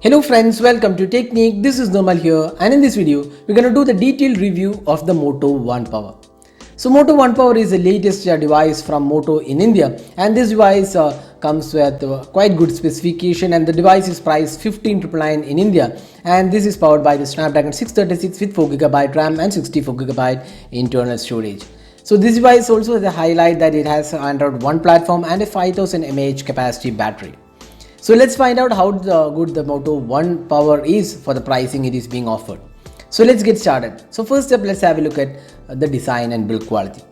Hello friends, welcome to Technique. This is Normal here, and in this video we're going to do the detailed review of the Moto One Power. So Moto One Power is the latest device from Moto in India, and this device comes with quite good specification, and the device is priced 15,999 in India, and this is powered by the Snapdragon 636 with 4GB RAM and 64GB internal storage. So this device also has a highlight that it has Android One platform and a 5000 mAh capacity battery. So let's find out how good the Moto One Power is for the pricing it is being offered. So let's get started. So first step, let's have a look at the design and build quality.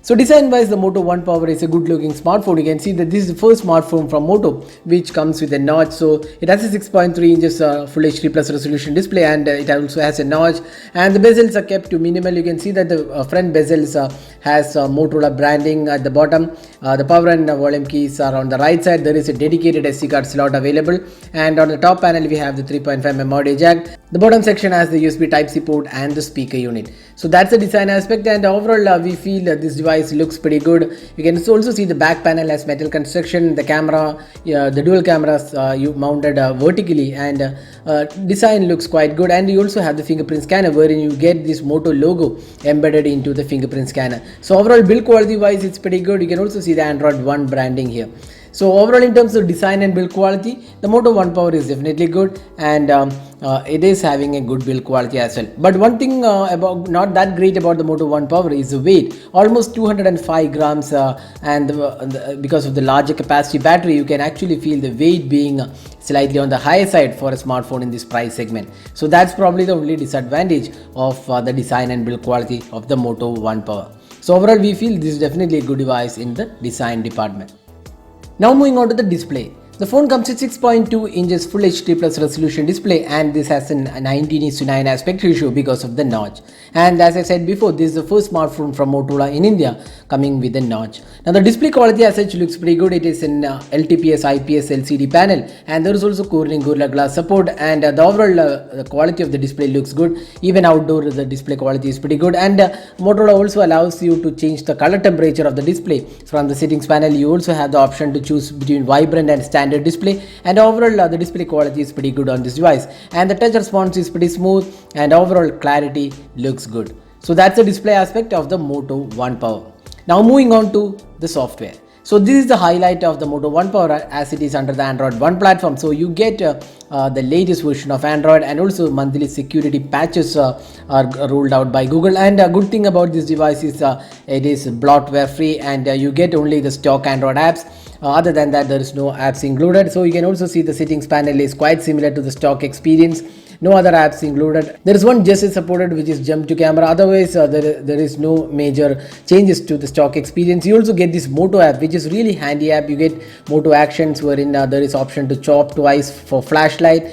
So design wise, the Moto One Power is a good looking smartphone. You can see that this is the first smartphone from Moto which comes with a notch. So it has a 6.3 inches full HD plus resolution display, and it also has a notch, and the bezels are kept to minimal. You can see that the front bezels has Motorola branding at the bottom. The power and volume keys are on the right side. There is a dedicated SD card slot available, and on the top panel we have the 3.5mm audio jack. The bottom section has the USB Type-C port and the speaker unit. So that's the design aspect, and overall we feel this device looks pretty good. You can also see the back panel has metal construction. The camera, the dual cameras you mounted vertically, and design looks quite good. And you also have the fingerprint scanner wherein you get this Moto logo embedded into the fingerprint scanner. So overall build quality wise it's pretty good. You can also see the Android One branding here. So overall in terms of design and build quality, the Moto One Power is definitely good, and it is having a good build quality as well. But one thing about not that great about the Moto One Power is the weight, almost 205 grams, and because of the larger capacity battery, you can actually feel the weight being slightly on the higher side for a smartphone in this price segment. So that's probably the only disadvantage of the design and build quality of the Moto One Power. So overall we feel this is definitely a good device in the design department. Now moving on to the display. The phone comes with 6.2 inches full HD plus resolution display, and this has a 19:9 aspect ratio because of the notch. And as I said before, this is the first smartphone from Motorola in India coming with a notch. Now the display quality as such looks pretty good. It is in LTPS IPS LCD panel, and there is also Corning Gorilla Glass support, and the overall the quality of the display looks good. Even outdoor the display quality is pretty good, and Motorola also allows you to change the color temperature of the display. From the settings panel you also have the option to choose between vibrant and standard display, and overall the display quality is pretty good on this device, and the touch response is pretty smooth, and overall clarity looks good. So that's the display aspect of the Moto One Power. Now moving on to the software. So this is the highlight of the Moto One Power as it is under the Android One platform. So you get the latest version of Android, and also monthly security patches are rolled out by Google. And a good thing about this device is it is bloatware free, and you get only the stock Android apps. Other than that, there is no apps included. So you can also see the settings panel is quite similar to the stock experience. No other apps included. There is one gesture supported, which is jump to camera. Otherwise there is no major changes to the stock experience. You also get this Moto app, which is really handy app. You get Moto Actions wherein there is option to chop twice for flashlight,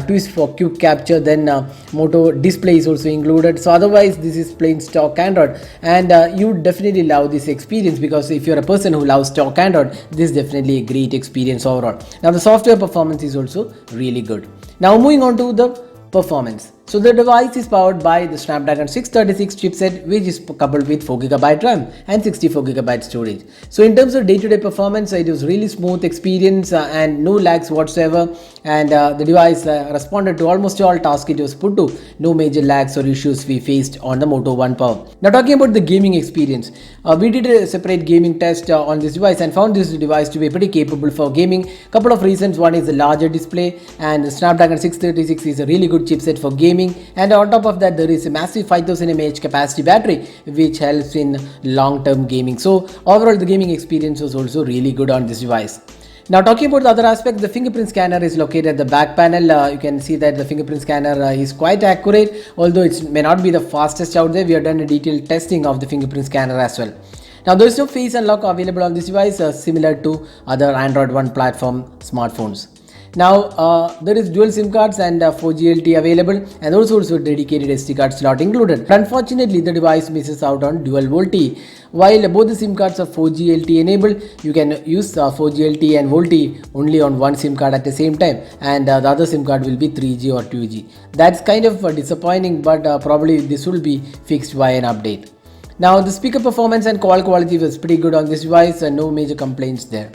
twist for quick capture, then Moto display is also included. So otherwise this is plain stock Android, and you definitely love this experience, because if you're a person who loves stock Android, this is definitely a great experience overall. Now the software performance is also really good. Now moving on to the performance. So the device is powered by the Snapdragon 636 chipset, which is coupled with 4GB RAM and 64GB storage. So in terms of day-to-day performance, it was really smooth experience and no lags whatsoever, and the device responded to almost all tasks it was put to. No major lags or issues we faced on the Moto One Power. Now talking about the gaming experience, we did a separate gaming test on this device and found this device to be pretty capable for gaming. Couple of reasons. One is the larger display, and the Snapdragon 636 is a really good chipset for gaming. And on top of that, there is a massive 5000 mAh capacity battery which helps in long-term gaming. So overall the gaming experience was also really good on this device. Now talking about the other aspect, the fingerprint scanner is located at the back panel. You can see that the fingerprint scanner is quite accurate, although it may not be the fastest out there. We have done a detailed testing of the fingerprint scanner as well. Now there is no face unlock available on this device, similar to other Android One platform smartphones. Now there is dual SIM cards and 4G LTE available, and also dedicated SD card slot included. But unfortunately the device misses out on dual VoLTE. While both the SIM cards are 4G LTE enabled, you can use 4G LTE and VoLTE only on one SIM card at the same time, and the other SIM card will be 3G or 2G. That's kind of disappointing, but probably this will be fixed by an update. Now the speaker performance and call quality was pretty good on this device, and no major complaints there.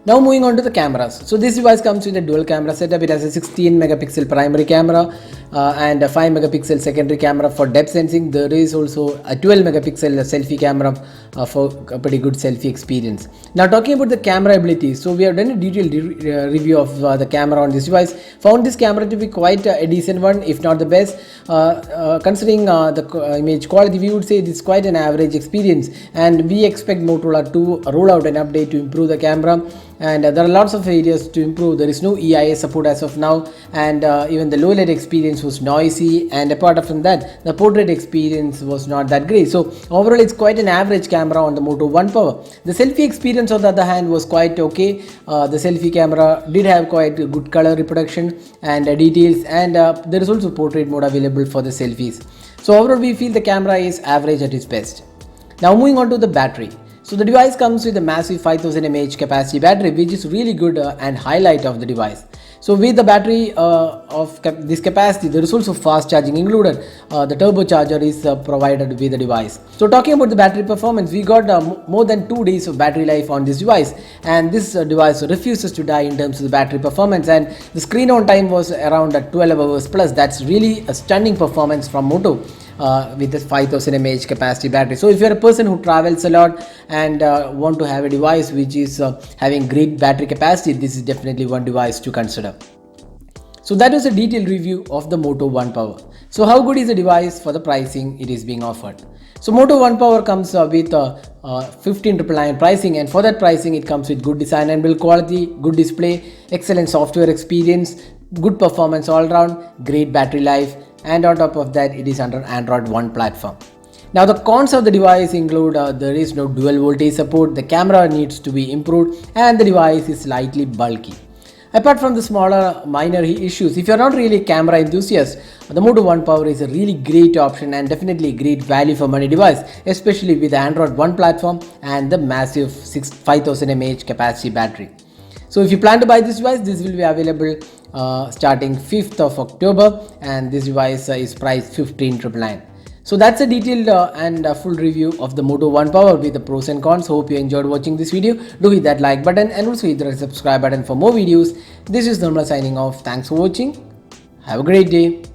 Now moving on to the cameras. So this device comes with a dual camera setup. It has a 16 megapixel primary camera and a 5 megapixel secondary camera for depth sensing. There is also a 12 megapixel selfie camera for a pretty good selfie experience. Now talking about the camera ability, so we have done a detailed review of the camera on this device. Found this camera to be quite a decent one, if not the best. Considering the image quality, we would say it is quite an average experience, and we expect Motorola to roll out an update to improve the camera. And there are lots of areas to improve. There is no EIS support as of now, and even the low light experience was noisy, and apart from that, the portrait experience was not that great. So overall, it's quite an average camera on the Moto One Power. The selfie experience, on the other hand, was quite okay. The selfie camera did have quite good color reproduction and details, and there is also portrait mode available for the selfies. So overall, we feel the camera is average at its best. Now moving on to the battery. So the device comes with a massive 5000 mAh capacity battery, which is really good and highlight of the device. So with the battery of this capacity, there is also fast charging included. The turbocharger is provided with the device. So talking about the battery performance, we got more than 2 days of battery life on this device, and this device refuses to die in terms of the battery performance, and the screen on time was around 12 hours plus. That's really a stunning performance from Moto. With this 5000 mAh capacity battery. So if you're a person who travels a lot and want to have a device which is having great battery capacity, this is definitely one device to consider. So that was a detailed review of the Moto One Power. So how good is the device for the pricing it is being offered? So Moto One Power comes with 15,999 pricing, and for that pricing it comes with good design and build quality, good display, excellent software experience, good performance all around, great battery life, and on top of that it is under Android One platform. Now the cons of the device include there is no dual voltage support, the camera needs to be improved, and the device is slightly bulky. Apart from the smaller minor issues, if you are not really a camera enthusiast, the Moto One Power is a really great option and definitely a great value for money device, especially with the Android One platform and the massive 5000 mAh capacity battery. So if you plan to buy this device, this will be available starting 5th of October, and this device is priced 15,999. So that's a detailed and full review of the Moto One Power with the pros and cons. Hope you enjoyed watching this video. Do hit that like button and also hit the subscribe button for more videos. This is Nirmal signing off. Thanks for watching. Have a great day.